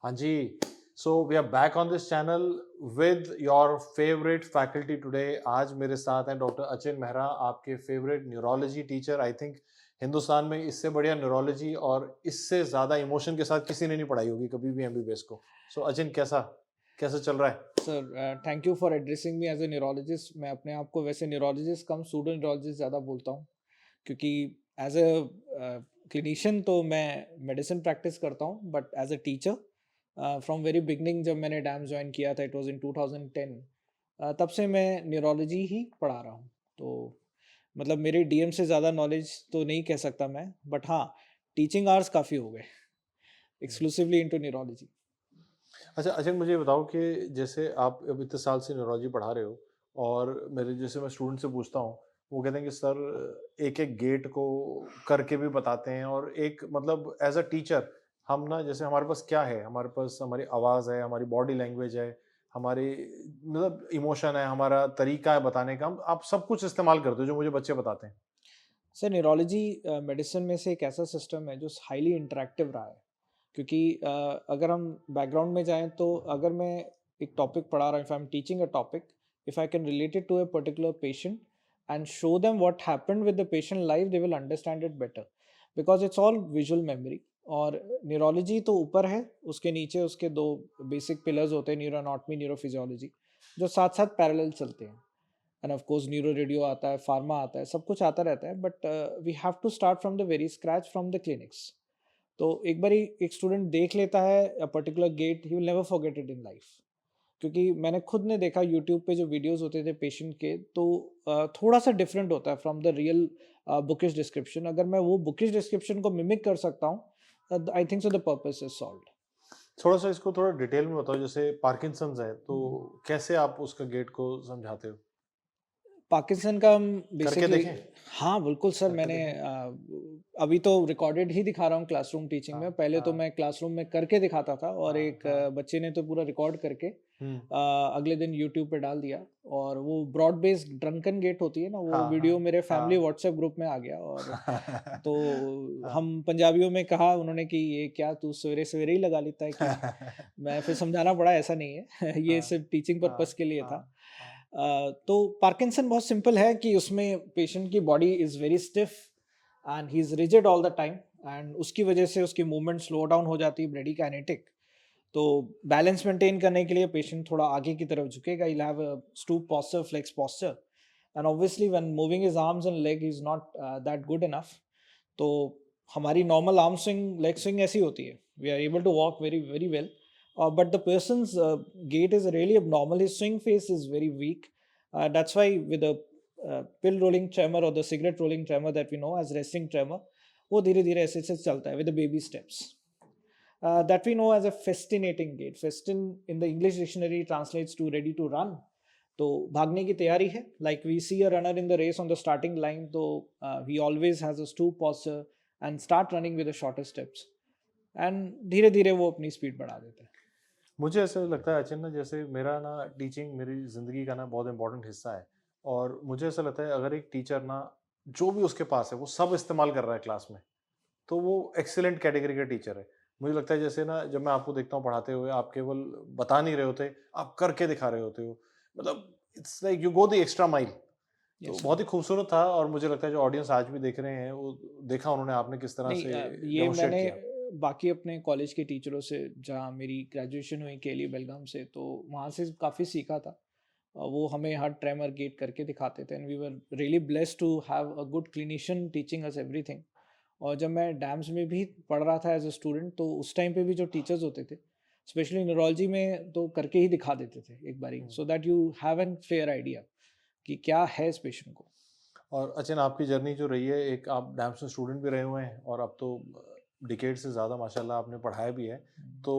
हाँ जी, so we are back on this channel with your favourite faculty today. आज मेरे साथ हैं डॉक्टर अचिन मेहरा, आपके favourite neurology teacher. I think Hindustan में इससे बढ़िया न्यूरोलॉजी और इससे ज़्यादा इमोशन के साथ किसी ने नहीं पढ़ाई होगी कभी भी एमबीबीएस को। सो अचिन, कैसा कैसा चल रहा है? Sir thank you for addressing me as a neurologist. मैं अपने आप को वैसे न्यूरोलॉजिस्ट कम सूडो न्यूरोलॉजिस्ट ज़्यादा बोलता हूँ, क्योंकि एज ए क्लिनिशियन तो मैं मेडिसिन प्रैक्टिस करता हूँ, but as a teacher from very beginning जब मैंने डैम ज्वाइन किया था, इट वाज इन 2010, तब से मैं न्यूरोलॉजी ही पढ़ा रहा हूँ। तो मतलब मेरे डीएम से ज़्यादा नॉलेज तो नहीं कह सकता मैं, बट हाँ, टीचिंग आवर्स काफ़ी हो गए एक्सक्लूसिवली इनटू न्यूरोलॉजी। अच्छा अजय, मुझे ये बताओ कि जैसे आप अब इतने साल से न्यूरोलॉजी पढ़ा रहे हो और मेरे जैसे मैं स्टूडेंट से पूछता हूँ, वो कहते हैं कि सर एक एक गेट को करके भी बताते हैं और एक मतलब एज अ टीचर हम ना, जैसे हमारे पास क्या है, हमारे पास हमारी आवाज़ है, हमारी बॉडी लैंग्वेज है, हमारी मतलब इमोशन है, हमारा तरीका है बताने का, हम आप सब कुछ इस्तेमाल करते हो जो मुझे बच्चे बताते हैं। सर न्यूरोलॉजी मेडिसिन में से एक ऐसा सिस्टम है जो हाईली इंटरैक्टिव रहा है, क्योंकि अगर हम बैकग्राउंड में जाएं तो अगर मैं एक टॉपिक पढ़ा रहा हूँ, if I am teaching a topic, if I can relate it to a particular patient and show them what happened with the patient life, they will understand it better, because it's all visual memory. और neurology तो ऊपर है, उसके नीचे उसके दो basic pillars होते हैं, न्यूरो एनाटॉमी, न्यूरोफिजियोलॉजी, जो साथ साथ पैरेलल चलते हैं। End of course neuro radio आता है, फार्मा आता है, सब कुछ आता रहता है, but we have to start from the very scratch from the clinics. तो एक बार एक स्टूडेंट देख लेता है a particular gait, he will never forget it in life. क्योंकि मैंने खुद ने देखा यूट्यूब पे जो वीडियोस होते थे पेशेंट के, तो थोड़ा सा डिफरेंट होता है from the real bookish description. अगर मैं वो बुकिश डिस्क्रिप्शन को मिमिक कर सकता हूँ, आई think so the purpose is solved. थोड़ा सा इसको थोड़ा डिटेल में बताओ, जैसे पार्किंसंस है तो कैसे आप उसका गेट को समझाते हो? पाकिस्तान का हम करके बेसिकली, देखें? हाँ, बिल्कुल सर, करके मैंने देखें? अभी तो रिकॉर्डेड ही दिखा रहा हूँ क्लासरूम टीचिंग हाँ, में। पहले तो हाँ, मैं क्लासरूम में करके दिखाता था, और हाँ, एक हाँ। बच्चे ने तो पूरा रिकॉर्ड करके हुँ। अगले दिन यूट्यूब पे डाल दिया। और वो ब्रॉड बेस्ड ड्रंकन गेट होती है ना, वो हाँ, वीडियो हाँ, मेरे फैमिली हाँ। व्हाट्सएप ग्रुप में आ गया। और तो हाँ। हम पंजाबियों में कहा उन्होंने कि ये क्या तू सवेरे-सवेरे ही लगा लेता है कि मैं फिर समझाना पड़ा, ऐसा नहीं है। ये हाँ, सिर्फ़ टीचिंग पर्पज़ हाँ, के लिए था। हाँ, हाँ। तो पार्किंसन बहुत सिंपल है कि उसमें पेशेंट की body is very stiff and he is rigid all the time, and उसकी वजह से उसकी मूवमेंट स्लो डाउन हो जाती है, ब्रेडिकाइनेटिक। तो बैलेंस मेंटेन करने के लिए पेशेंट थोड़ा आगे की तरफ झुकेगा, he'll have a stoop posture, flex posture, and obviously when moving his arms and leg is not that good enough। तो हमारी normal arm swing, leg swing ऐसी होती है, we are able to walk very very well, but the person's gait is really abnormal, his swing face is very weak। That's why with the pill rolling tremor or the cigarette rolling tremor that we know as resting tremor, वो धीरे धीरे ऐसे ऐसे चलता है with the baby steps, that we know as a festinating gait। Festin in the English dictionary translates to ready to run। तो भागने की तैयारी है, like we see a runner in the race on the starting line, तो he always has a stoop posture and start running with the shorter steps, and धीरे धीरे वो अपनी स्पीड बढ़ा देता है। मुझे ऐसा लगता है अचिन ना, जैसे मेरा ना टीचिंग मेरी ज़िंदगी का ना बहुत इम्पोर्टेंट हिस्सा है और मुझे ऐसा लगता है अगर एक टीचर ना जो भी उसके पास है वो सब इस्तेमाल कर रहा है क्लास में, तो वो एक्सीलेंट कैटेगरी का टीचर है। मुझे लगता है जैसे ना जब मैं आपको देखता हूँ पढ़ाते हुए, आप केवल बता नहीं रहे होते, आप करके दिखा रहे होते हो। मतलब it's like you go the extra mile. तो यस सर। बहुत ही खूबसूरत था और मुझे लगता है जो ऑडियंस आज भी देख रहे हैं, वो देखा उन्होंने आपने किस तरह नहीं, से ये डेमोंस्ट्रेट मैंने किया। बाकी अपने कॉलेज के टीचरों से, जहाँ मेरी ग्रेजुएशन हुई केली बेलगाम से, तो वहाँ से काफ़ी सीखा था। वो हमें हर ट्रेमर गेट करके दिखाते थे, and we were really blessed to have a good clinician teaching us everything. और जब मैं डैम्स में भी पढ़ रहा था एज अ स्टूडेंट, तो उस टाइम पे भी जो टीचर्स होते थे, स्पेशली न्यूरोलॉजी में, तो करके ही दिखा देते थे एक बारी, हुँ। So that you have an clear idea कि क्या है इस पेशेंट को। और अचिन, आपकी जर्नी जो रही है, एक आप डैम्स में स्टूडेंट भी रहे हुए हैं और अब तो डिकेड से ज़्यादा माशाल्लाह आपने पढ़ाया भी है। तो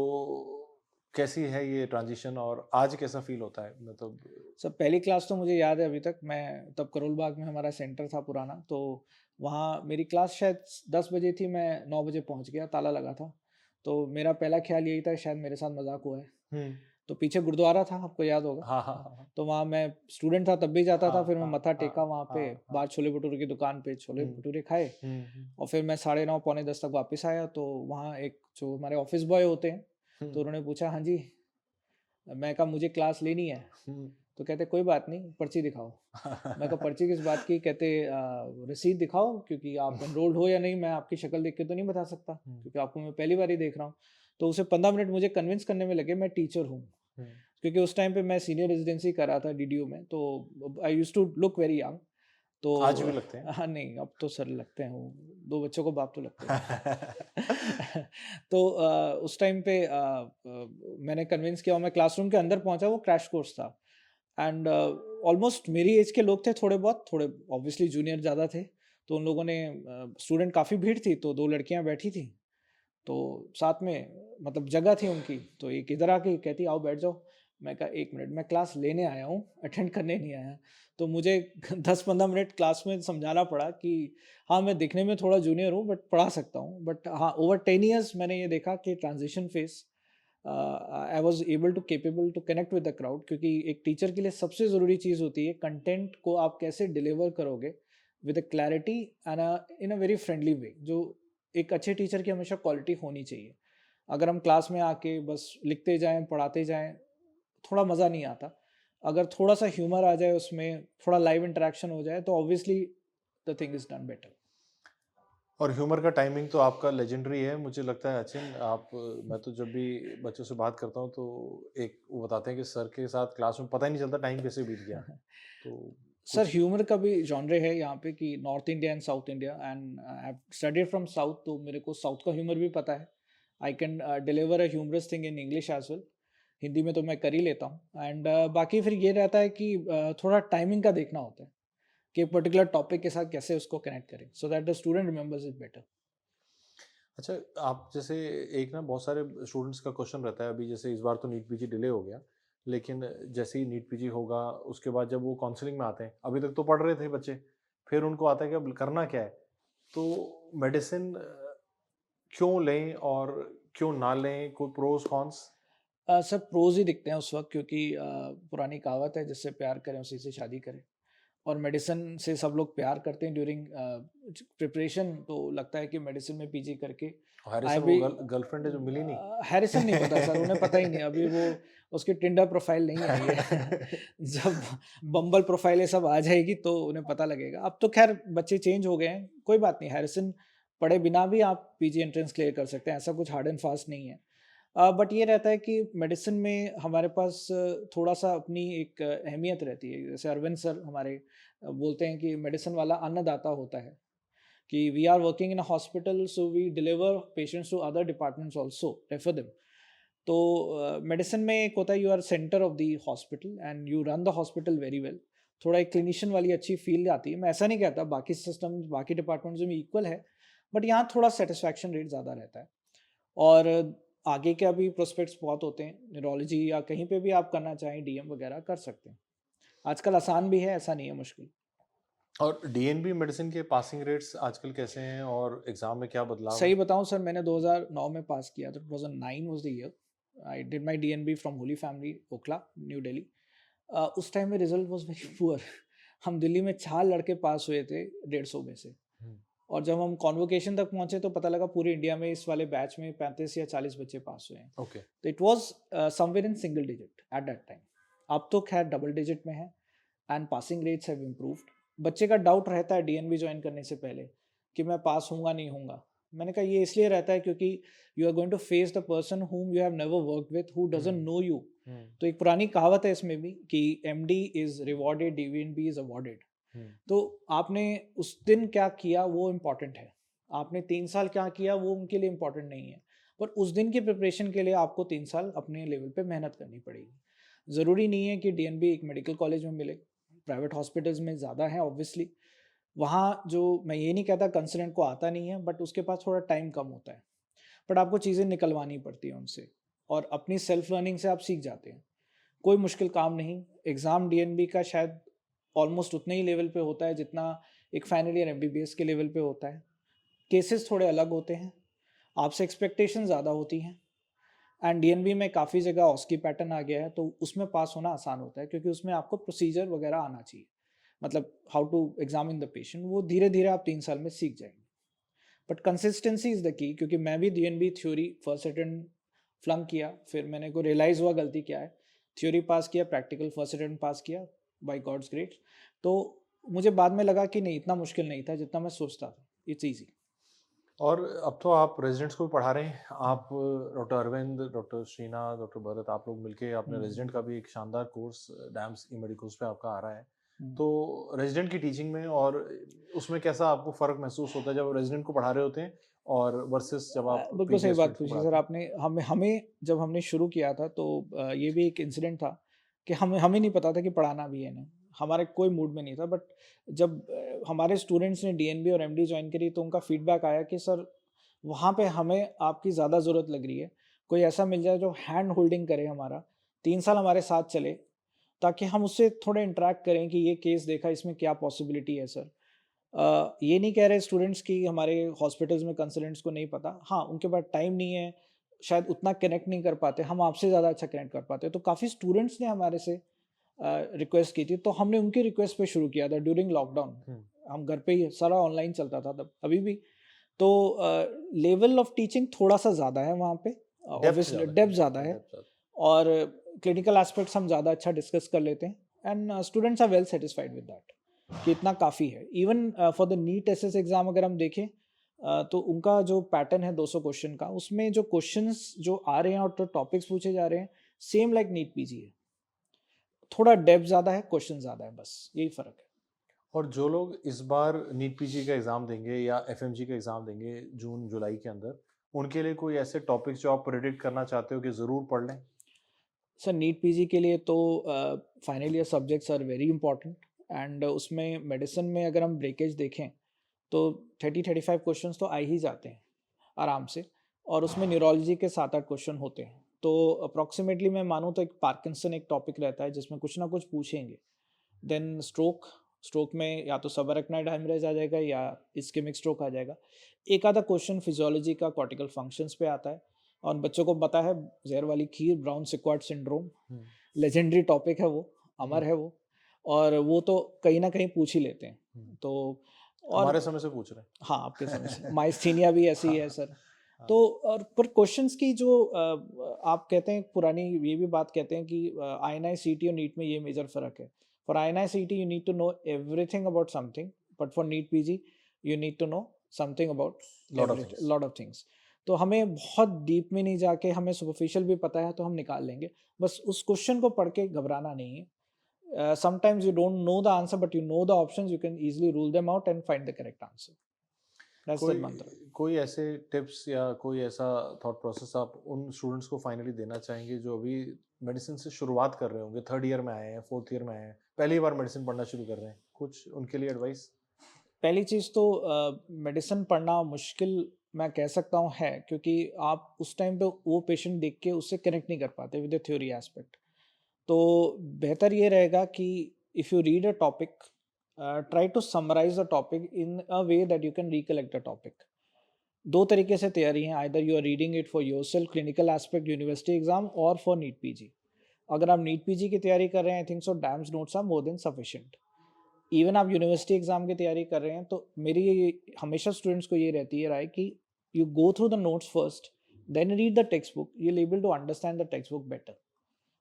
कैसी है ये ट्रांज़िशन और आज कैसा फ़ील होता है? मतलब सब पहली क्लास तो मुझे याद है अभी तक। मैं तब करोल बाग में हमारा सेंटर था पुराना, तो वहाँ मेरी क्लास शायद 10 बजे थी, मैं 9 बजे पहुँच गया, ताला लगा था। तो मेरा पहला ख्याल यही था शायद मेरे साथ मज़ाक हुआ है। हुँ। तो पीछे गुरुद्वारा था, आपको याद होगा। हाँ, हाँ, हाँ, हाँ। तो वहाँ मैं स्टूडेंट था तब भी जाता था, हाँ, फिर मैं हाँ, मत्था टेका हाँ, वहाँ पे, हाँ, बाहर हाँ। छोले-भटूरे की दुकान पे हुँ, छोले-भटूरे खाए, हुँ, हुँ, और फिर मैं 9:30 पौने 10 तक वापस आया। तो वहाँ एक जो हमारे ऑफ़िस बॉय होते हैं, तो उन्होंने पूछा, हाँ जी। मैं कहा मुझे क्लास लेनी है। हुँ। तो कहते कोई बात नहीं, पर्ची दिखाओ। मैं कहा पर्ची किस बात की? कहते रसीद दिखाओ, क्योंकि आप एनरोल्ड हो या नहीं मैं आपकी शक्ल देख के तो नहीं बता सकता, हुँ, क्योंकि आपको मैं पहली बार ही देख रहा हूँ। तो उसे 15 मिनट मुझे कन्विंस करने में लगे मैं टीचर हूँ। हुँ। क्योंकि उस टाइम पे मैं सीनियर रेज़िडेंसी कर रहा था डीडीयू में, तो I used to look very young. तो आज भी लगते हैं। हाँ, नहीं अब तो सर लगते हैं वो, 2 बच्चों को बाप तो लगते हैं। तो उस टाइम पे मैंने कन्विंस किया और मैं क्लासरूम के अंदर पहुँचा, वो क्रैश कोर्स था। एंड ऑलमोस्ट मेरी एज के लोग थे थोड़े बहुत, थोड़े ऑब्वियसली जूनियर ज़्यादा थे। तो उन लोगों ने स्टूडेंट काफ़ी भीड़ थी, तो 2 लड़कियाँ बैठी थी। तो साथ में मतलब जगह थी उनकी, तो एक इधर आके कहती आओ बैठ जाओ। मैं कहा 1 मिनट, मैं क्लास लेने आया हूँ, अटेंड करने नहीं आया। तो मुझे 10-15 मिनट क्लास में समझाना पड़ा कि हाँ, मैं दिखने में थोड़ा जूनियर हूँ बट पढ़ा सकता हूँ। बट हाँ, ओवर 10 इयर्स मैंने ये देखा कि transition phase I was able to capable to connect with the crowd, क्योंकि एक टीचर के लिए सबसे ज़रूरी चीज़ होती है कंटेंट को आप कैसे डिलीवर करोगे with a clarity and in a very friendly way, जो एक अच्छे टीचर की हमेशा क्वालिटी होनी चाहिए। अगर हम क्लास में आके बस लिखते जाएँ, पढ़ाते जाएँ, थोड़ा मज़ा नहीं आता। अगर थोड़ा-सा ह्यूमर आ जाए उसमें, थोड़ा लाइव इंटरैक्शन हो जाए, तो obviously the thing is done better. और ह्यूमर का टाइमिंग तो आपका लेजेंडरी है। मुझे लगता है अचिन आप मैं तो जब भी बच्चों से बात करता हूँ तो एक वो बताते हैं कि सर के साथ क्लास में पता ही नहीं चलता टाइम कैसे बीत गया। तो सर कुछ ह्यूमर का भी जॉनरे है यहाँ पे कि north India and south India, and I have studied from south, तो मेरे को साउथ का ह्यूमर भी पता है। I can deliver a humorous thing in English as well. Hindi में तो मैं कर ही लेता हूँ। एंड बाकी फिर ये रहता है कि थोड़ा टाइमिंग का देखना होता है कि एक पर्टिकुलर टॉपिक के साथ कैसे उसको कनेक्ट करें so that the student remembers it better. अच्छा, आप जैसे एक ना बहुत सारे स्टूडेंट्स का क्वेश्चन रहता है अभी जैसे इस बार तो नीट पीजी डिले हो गया, लेकिन जैसे ही नीट पीजी होगा उसके बाद जब वो काउंसलिंग में आते हैं, अभी तक तो पढ़ रहे थे बच्चे, फिर उनको आता है कि अब करना क्या है? तो मेडिसिन क्यों लें और क्यों ना लें? कोई प्रोस कॉन्स? सर प्रोज़ ही दिखते हैं उस वक़्त, क्योंकि पुरानी कहावत है जिससे प्यार करें उसी से शादी करें। और मेडिसिन से सब लोग प्यार करते हैं ड्यूरिंग प्रिपरेशन, तो लगता है कि मेडिसिन में पीजी करके आई हैरिसन वो भी गर्लफ्रेंड है जो मिली नहीं? हैरिसन नहीं पता सर, उन्हें पता ही नहीं अभी वो, उसकी टिंडर प्रोफाइल नहीं आई है। जब बम्बल प्रोफाइल ये सब आ जाएगी तो उन्हें पता लगेगा। अब तो खैर बच्चे चेंज हो गए हैं, कोई बात नहीं, हैरिसन पढ़े बिना भी आप पीजी एंट्रेंस क्लियर कर सकते हैं, ऐसा कुछ हार्ड एंड फास्ट नहीं है। बट ये रहता है कि मेडिसिन में हमारे पास थोड़ा-सा अपनी एक अहमियत रहती है। जैसे अरविंद सर हमारे बोलते हैं कि मेडिसिन वाला अन्नदाता होता है, कि we are working in a hospital so we deliver patients to other departments also, refer them. तो मेडिसिन में एक होता है you are centre of the hospital and you run the hospital very well. थोड़ा एक क्लिनिशियन वाली अच्छी feel आती है। मैं ऐसा नहीं कहता बाकी सिस्टम बाकी डिपार्टमेंट्स में इक्वल है, बट यहाँ थोड़ा सेटिस्फैक्शन रेट ज़्यादा रहता है। और आगे के अभी प्रोस्पेक्ट्स बहुत होते हैं, न्यूरोलॉजी या कहीं पे भी आप करना चाहें डीएम वगैरह कर सकते हैं। आजकल आसान भी है, ऐसा नहीं है मुश्किल। और डीएनबी मेडिसिन के पासिंग रेट्स आजकल कैसे हैं और एग्ज़ाम में क्या बदलाव है? सही बताऊँ सर, मैंने 2009 में पास किया था, 2009 was the year. I did my DNB from Holi family, Okhla, new Delhi. उस टाइम में रिज़ल्ट वाज़ वेरी पुअर। हम दिल्ली में 4 लड़के पास हुए थे 150 में से। हुँ, और जब हम कॉन्वोकेशन तक पहुँचे तो पता लगा पूरे इंडिया में इस वाले बैच में 35 या 40 बच्चे पास हुए हैं। ओके। तो it was somewhere in single digit at that time. अब तो खैर डबल डिजिट में है and passing rates have improved. बच्चे का डाउट रहता है डीएनबी जॉइन करने से पहले कि मैं पास होऊँगा, नहीं होऊँगा। मैंने कहा ये इसलिए रहता है क्योंकि you are going to face the person whom you have never worked with, who hmm, doesn't know you. हुँ, तो एक पुरानी कहावत है इसमें भी कि MD is rewarded, DNB is awarded. हुँ। तो आपने उस दिन क्या किया वो इम्पोर्टेंट है। आपने 3 साल क्या किया वो उनके लिए इम्पोर्टेंट नहीं है। पर उस दिन की प्रिपरेशन के लिए आपको 3 साल अपने लेवल पे मेहनत करनी पड़ेगी। ज़रूरी नहीं है कि डीएनबी एक मेडिकल कॉलेज में मिले। प्राइवेट हॉस्पिटल्स में ज़्यादा है ऑब्वियसली। वहाँ जो मैं ये नहीं कहता कंसल्टेंट को आता नहीं है, बट उसके पास थोड़ा टाइम कम होता है। बट आपको चीज़ें निकलवानी पड़ती हैं उनसे और अपनी सेल्फ लर्निंग से आप सीख जाते हैं। कोई मुश्किल काम नहीं। एग्ज़ाम डीएनबी का शायद ऑलमोस्ट उतने ही लेवल पे होता है जितना एक फाइनल ईयर एमबीबीएस के लेवल पे होता है। केसेस थोड़े अलग होते हैं, आपसे एक्सपेक्टेशन ज़्यादा होती हैं। एंड डीएनबी में काफ़ी जगह ऑस्की पैटर्न आ गया है, तो उसमें पास होना आसान होता है क्योंकि उसमें आपको प्रोसीजर वगैरह आना चाहिए। मतलब how to examine the patient, वो धीरे-धीरे आप 3 साल में सीख जाएँगे। But consistency is the key, क्योंकि मैं भी डीएनबी थ्योरी फर्स्ट अटेम्प्ट फ्लंक किया, फिर मैंने को रियलाइज़ हुआ गलती क्या है, थ्योरी पास किया, प्रैक्टिकल फर्स्ट अटेम्प्ट पास किया बाय गॉड्स ग्रेस। तो मुझे बाद में लगा कि नहीं इतना मुश्किल नहीं था जितना मैं सोचता था, इट्स ईज़ी। और अब तो आप रेज़िडेंट्स को भी पढ़ा रहे हैं। आप doctor Arvind, doctor Srinath, doctor Bharat आप लोग मिलके आपने हुँ, रेज़िडेंट का भी एक शानदार कोर्स डैम्स ई-मेडिकल्स पे आपका आ रहा है। हुँ। तो रेज़िडेंट की टीचिंग में और उसमें कैसा आपको फ़र्क महसूस होता है जब रेज़िडेंट को पढ़ा रहे होते हैं और वर्सेस जब आप बिल्कुल पीजी सही बात एस्पिरेंट्स को पूछी सर पढ़ाते हैं? आपने। हमें हमें जब हमने शुरू किया था तो ये भी एक इंसिडेंट था कि हमें नहीं पता था कि पढ़ाना भी है ना। हमारे कोई मूड में नहीं था, बट जब हमारे स्टूडेंट्स ने डीएनबी और एमडी ज्वाइन करी तो उनका फीडबैक आया कि सर वहाँ पे हमें आपकी ज़्यादा ज़रूरत लग रही है। कोई ऐसा मिल जाए जो हैंड होल्डिंग करे हमारा, 3 साल हमारे साथ चले, ताकि हम उससे थोड़े इंटरैक्ट करें कि ये केस देखा, इसमें क्या पॉसिबिलिटी है सर। ये नहीं कह रहे स्टूडेंट्स कि हमारे हॉस्पिटल्स में कंसल्टेंट्स को नहीं पता। हाँ, उनके पास टाइम नहीं है, शायद उतना कनेक्ट नहीं कर पाते, हम आपसे ज़्यादा अच्छा कनेक्ट कर पाते हैं। तो काफ़ी स्टूडेंट्स ने हमारे से रिक्वेस्ट की थी, तो हमने उनकी रिक्वेस्ट पे शुरू किया था ड्यूरिंग लॉकडाउन। हुँ, हम घर पे ही सारा ऑनलाइन चलता था तब, अभी भी। तो लेवल ऑफ टीचिंग थोड़ा-सा ज़्यादा है वहाँ पे, डेप्थ ऑब्वियसली ज़्यादा है, डेप्थ ज़्यादा है, डेप्थ ज़्यादा। और क्लिनिकल एस्पेक्ट्स हम ज़्यादा अच्छा डिस्कस कर लेते हैं, and students are well satisfied with that कि इतना काफ़ी है। Even for the NEET SS exam अगर हम देखें, तो उनका जो पैटर्न है 200 क्वेश्चन का, उसमें जो क्वेश्चंस जो आ रहे हैं और जो टॉपिक्स पूछे जा रहे हैं, सेम लाइक नीट पीजी है। थोड़ा डेप्थ ज़्यादा है, क्वेश्चन ज़्यादा है, बस यही फ़र्क है। और जो लोग इस बार नीट पीजी का एग्ज़ाम देंगे या एफएमजी का एग्ज़ाम देंगे जून जुलाई के अंदर, उनके लिए कोई ऐसे टॉपिक्स जो आप प्रेडिक्ट करना चाहते हो कि ज़रूर पढ़ लें? सर नीट पीजी के लिए तो final year subjects are very important, and उसमें मेडिसिन में अगर हम ब्रेकेज देखें तो 30-35 क्वेश्चंस तो आ ही जाते हैं आराम से, और उसमें न्यूरोलॉजी के 7-8 क्वेश्चन होते हैं। तो अप्रॉक्सीमेटली मैं मानूँ तो एक पार्किंसन एक टॉपिक रहता है जिसमें कुछ ना कुछ पूछेंगे। देन स्ट्रोक, स्ट्रोक में या तो सबअरेक्नाइड हेमरेज आ जाएगा या इस्केमिक स्ट्रोक आ जाएगा। एक आधा क्वेश्चन फिजियोलॉजी का कॉर्टिकल फंक्शंस पे आता है, और बच्चों को पता है ज़हर वाली खीर, ब्राउन सिक्वार्ट सिंड्रोम, हुँ, लेजेंडरी टॉपिक है वो, हुँ, अमर है वो, और वो तो कहीं न कहीं पूछ ही लेते हैं। हुँ। तो और हमारे समय से पूछ रहे हाँ, आपके समय से हैं। माइस्थीनिया भी ऐसे ही है हाँ, सर। हाँ। तो और पर क्वेश्चंस की जो आप कहते हैं पुरानी ये भी बात कहते हैं कि आईएनआई-सीटी और नीट में ये मेजर फ़र्क है। For INI CET you need to know everything about something, but for NEET PG you need to know something about lot of things. Lot of things. तो हमें बहुत डीप में नहीं जाके, हमें सुपरफिशियल भी पता है तो हम निकाल लेंगे। बस उस क्वेश्चन को पढ़ के घबराना नहीं है। Sometimes you don't know the answer, but you know the options, you can easily rule them out and find the correct answer. That's the कोई mantra. कोई ऐसे टिप्स या कोई ऐसा थॉट प्रोसेस आप उन स्टूडेंट्स को फाइनली देना चाहेंगे जो अभी मेडिसिन से शुरुआत कर रहे होंगे, थर्ड ईयर में आए हैं, फोर्थ ईयर में आए हैं, पहली बार मेडिसिन पढ़ना शुरू कर रहे हैं, कुछ उनके लिए एडवाइस? पहली चीज़ तो मेडिसिन पढ़ना मुश्किल मैं कह सकता हूँ है, क्योंकि आप उस टाइम पे वो पेशेंट देख के उससे कनेक्ट नहीं कर पाते विद द थ्योरी एस्पेक्ट। तो बेहतर ये रहेगा कि if you read a topic, try to summarise the topic in a way that you can recollect the topic. 2 तरीके से तैयारी है, either you are reading it for yourself clinical aspect university exam, और फॉर नीट पीजी। अगर आप NEET PG की तैयारी कर रहे हैं, I think so DAMS notes are more than sufficient. Even आप यूनिवर्सिटी एग्जाम की तैयारी कर रहे हैं तो मेरी हमेशा स्टूडेंट्स को ये रहती है राय कि you go through the notes first, then read the text book, you able to understand the text book better,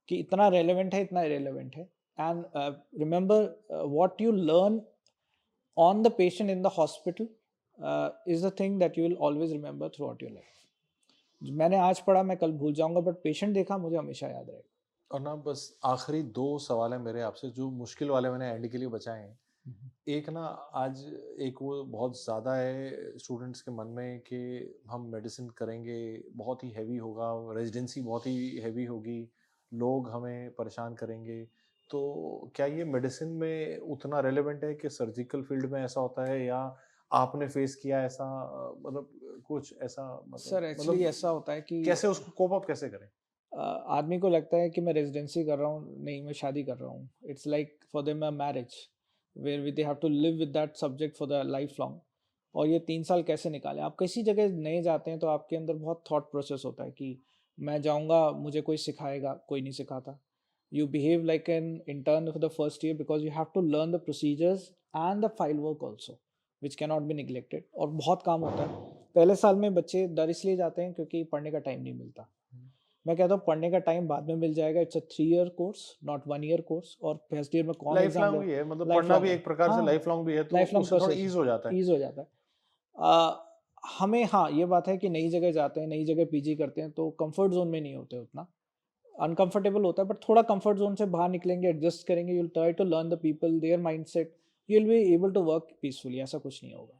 कि इतना रेलेवेंट है, इतना इरेलेवेंट है। And remember what you learn on the patient in the hospital is the thing that you will always remember throughout your life. मैंने आज पढ़ा मैं कल भूल जाऊंगा, बट पेशेंट देखा मुझे हमेशा याद रहेगा। और ना बस आखिरी 2 सवाल हैं मेरे आपसे जो मुश्किल वाले मैंने एंड के लिए बचाए हैं। हम्म। एक ना आज एक वो बहुत ज़्यादा है स्टूडेंट्स के मन में कि हम मेडिसिन करेंगे, बहुत ही हेवी होगा, रेज़िडेंसी बहुत ही हेवी होगी, लोग हमें परेशान करेंगे। तो क्या ये मेडिसिन में उतना रेलेवेंट है कि सर्जिकल फ़ील्ड में ऐसा होता है या आपने फ़ेस किया ऐसा मतलब कुछ ऐसा सर एक्चुअली ऐसा होता है कि कैसे उसको कोप अप कैसे करें? आदमी को लगता है कि मैं रेजिडेंसी कर रहा हूँ, नहीं मैं शादी कर रहा हूँ। It's like for them a marriage where they have to live with that subject for the life long. और ये 3 साल कैसे निकालें? आप किसी जगह नए जाते हैं तो आपके अंदर बहुत थॉट प्रोसेस होता है कि मैं जाऊँगा, मुझे कोई सिखाएगा, कोई नहीं सिखाता। You behave like an intern for the first year because you have to learn the procedures and the file work also, which cannot be neglected, और बहुत काम होता है। पहले साल में बच्चे डर इसलिए जाते हैं क्योंकि पढ़ने का टाइम नहीं मिलता। मैं कहता हूँ पढ़ने का टाइम बाद में मिल जाएगा, it's a 3 year course, not 1 year course, और फर्स्ट ईयर में कौन लाइफ एग्ज़ाम लॉन्ग दे, भी है, मतलब लाइफ पढ़ना लॉन्ग भी है। एक प्रकार से हाँ, लाइफ लॉन्ग भी है, तो लाइफ लॉन्ग उससे थोड़ा प्रोसेस ईज़ हो जाता है, है। ईज़ हो जाता है। अ, हमें हाँ, ये बात है कि नई जगह जाते हैं, नई जगह पीजी करते हैं, तो कम्फर्ट ज़ोन में नहीं होते उतना। अनकम्फर्टेबल होता है, बट थोड़ा कम्फर्ट ज़ोन से बाहर निकलेंगे, एडजस्ट करेंगे, you will try to learn the people, their mindset, you will be able to work peacefully, ऐसा कुछ नहीं होगा।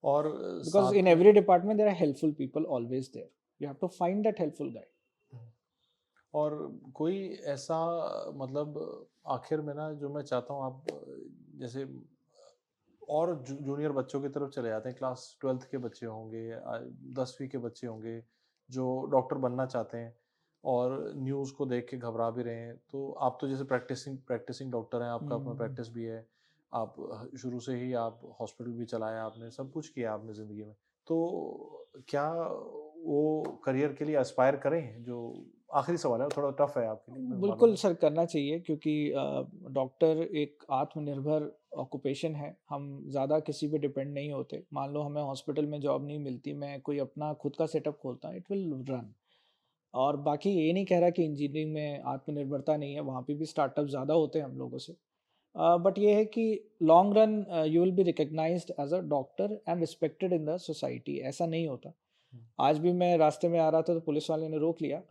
और Because साथ in में every department there are helpful people always there. You have to find that helpful guy. और कोई ऐसा, मतलब आखिर में ना जो मैं चाहता हूँ आप जैसे और जूनियर बच्चों की तरफ चले जाते हैं, क्लास 12th के बच्चे होंगे, 10वीं के बच्चे होंगे जो डॉक्टर बनना चाहते हैं और न्यूज़ को देख के घबरा भी रहे हैं। तो आप तो जैसे प्रैक्टिसिंग डॉक्टर हैं, आपका अपना Hmm. प्रैक्टिस भी है, आप शुरू से ही आप हॉस्पिटल भी चलाया आपने, सब कुछ किया आपने ज़िंदगी में। तो क्या वो करियर के लिए एस्पायर करें? जो आखिरी सवाल है, थोड़ा टफ है आपके लिए, मैं मालूम बिल्कुल है। सर, करना चाहिए, क्योंकि डॉक्टर एक आत्मनिर्भर ऑक्यूपेशन है। हम ज़्यादा किसी पे डिपेंड नहीं होते। मान लो हमें हॉस्पिटल में जॉब नहीं मिलती, मैं कोई अपना खुद का सेटअप खोलता हूँ, इट विल रन। और बाकी ये नहीं कह रहा कि इंजीनियरिंग में आत्मनिर्भरता नहीं है, वहाँ पे भी स्टार्टअप ज़्यादा होते हैं हम लोगों से। बट ये है कि long run you will be recognised as a doctor and respected in the society, ऐसा नहीं होता। आज भी मैं रास्ते में आ रहा था तो पुलिस वाले ने रोक लिया।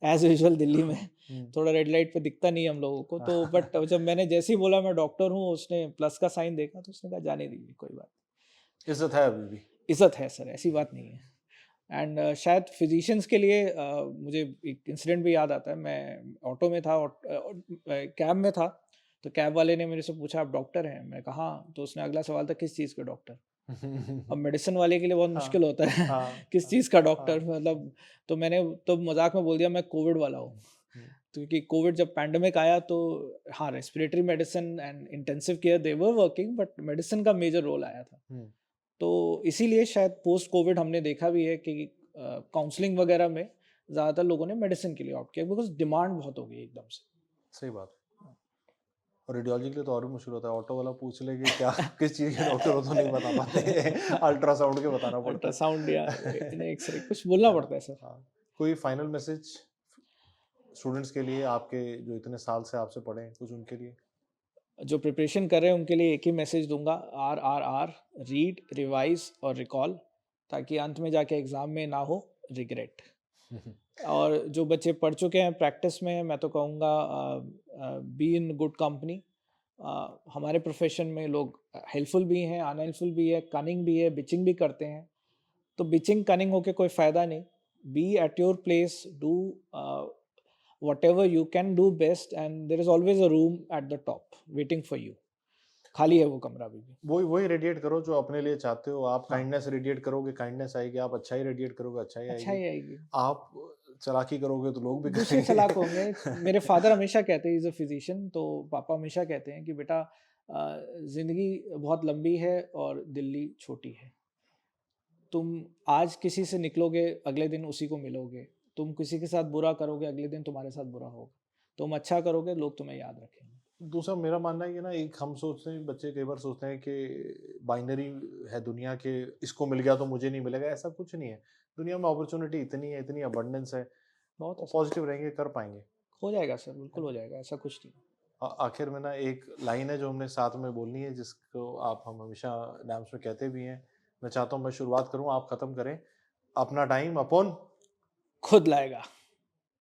एज यूजुअल दिल्ली में हुँ। थोड़ा रेड लाइट पे दिखता नहीं है हम लोगों को, तो बट जब मैंने जैसे ही बोला मैं डॉक्टर हूँ, उसने प्लस का साइन देखा, तो उसने कहा जाने दीजिए, कोई बात इज़्ज़त है अभी भी। इज़्ज़त है सर, ऐसी बात नहीं है। एंड शायद फिजिशियंस के लिए मुझे एक इंसिडेंट भी याद आता है। मैं ऑटो में था और कैब में था, तो कैब वाले ने मेरे से पूछा, आप डॉक्टर हैं? मैं कहा हाँ। तो उसने अगला सवाल था, किस चीज़ के डॉक्टर? अब मेडिसिन वाले के लिए बहुत हाँ, मुश्किल होता है हाँ, किस हाँ, चीज़ का हाँ, डॉक्टर, मतलब। तो मैंने तो मज़ाक में बोल दिया, मैं कोविड वाला हूँ। हुँ, क्योंकि कोविड जब पैंडेमिक आया तो हाँ, respiratory medicine and intensive care they were working, but medicine का मेजर रोल आया था। हुँ, तो इसीलिए शायद पोस्ट कोविड हमने देखा भी है कि काउंसलिंग वगैरह में ज़्यादातर लोगों ने मेडिसिन के लिए ऑप्ट किया, बिकॉज़ डिमांड बहुत हो गई एकदम से। सही बात है। और रेडियोलॉजी के लिए तो और भी मुश्किल होता है, ऑटो वाला पूछ ले कि क्या किस चीज़ के डॉक्टर हो तो नहीं बता पाते, अल्ट्रासाउंड के बताना पड़ता है। अल्ट्रासाउंड या एक्स-रे कुछ बोलना है ना? पड़ता है सर। हाँ, कोई फाइनल मैसेज स्टूडेंट्स के लिए, आपके जो इतने साल से आपसे पढ़े हैं, कुछ उनके लिए? जो प्रिपरेशन कर रहे हैं उनके लिए एक ही मैसेज दूँगा, आरआरआर, रीड, रिवाइज़ और रिकॉल, ताकि अंत में जाके एग्ज़ाम में ना हो रिग्रेट। और जो बच्चे पढ़ चुके हैं, प्रैक्टिस में हैं, मैं तो कहूँगा बी इन गुड कंपनी। हमारे प्रोफ़ेशन में लोग हेल्पफुल भी हैं, अनहेल्पफुल भी है, कनिंग भी है, बिचिंग भी करते हैं। तो बिचिंग, कनिंग होके कोई फ़ायदा नहीं। Be at your place, do whatever you can do best, and there is always a room at the top waiting for you. खाली है वो कमरा अभी भी। वही वही रेडिएट करो जो अपने लिए चाहते हो। आप हाँ, काइंडनेस रेडिएट करोगे, काइंडनेस आएगी। आप अच्छाई रेडिएट करोगे, अच्छाई अच्छा आएगी। ही आएगी। आप चालाकी करोगे तो लोग भी दूसरे करेंगे। चालाक होंगे। मेरे फ़ादर हमेशा कहते हैं, ही इज़ अ फिज़िशियन, तो पापा हमेशा कहते हैं कि बेटा ज़िंदगी बहुत लंबी है और दिल्ली छोटी है। तुम आज किसी से निकलोगे, अगले दिन उसी को मिलोगे। तुम किसी के साथ बुरा करोगे, अगले दिन तुम्हारे साथ बुरा होगा। तुम अच्छा करोगे, लोग तुम्हें याद रखेंगे। दूसरा मेरा मानना है कि ना, एक हम सोचते हैं, बच्चे कई बार सोचते हैं कि बाइनरी है दुनिया के, इसको मिल गया तो मुझे नहीं मिलेगा, ऐसा कुछ नहीं है। दुनिया में अपॉर्चुनिटी इतनी है, इतनी अबंडेंस है, बहुत है और सर। पॉजिटिव रहेंगे, कर पाएँगे, हो जाएगा सर, है बिल्कुल ना? हो जाएगा, ऐसा कुछ नहीं। आखिर में ना एक लाइन है जो हमने साथ में बोलनी है, जिसको आप हम हमेशा डैम्स में कहते भी हैं। मैं चाहता हूँ मैं शुरुआत करूँ, आप ख़त्म करें। अपना टाइम अपन खुद लाएगा।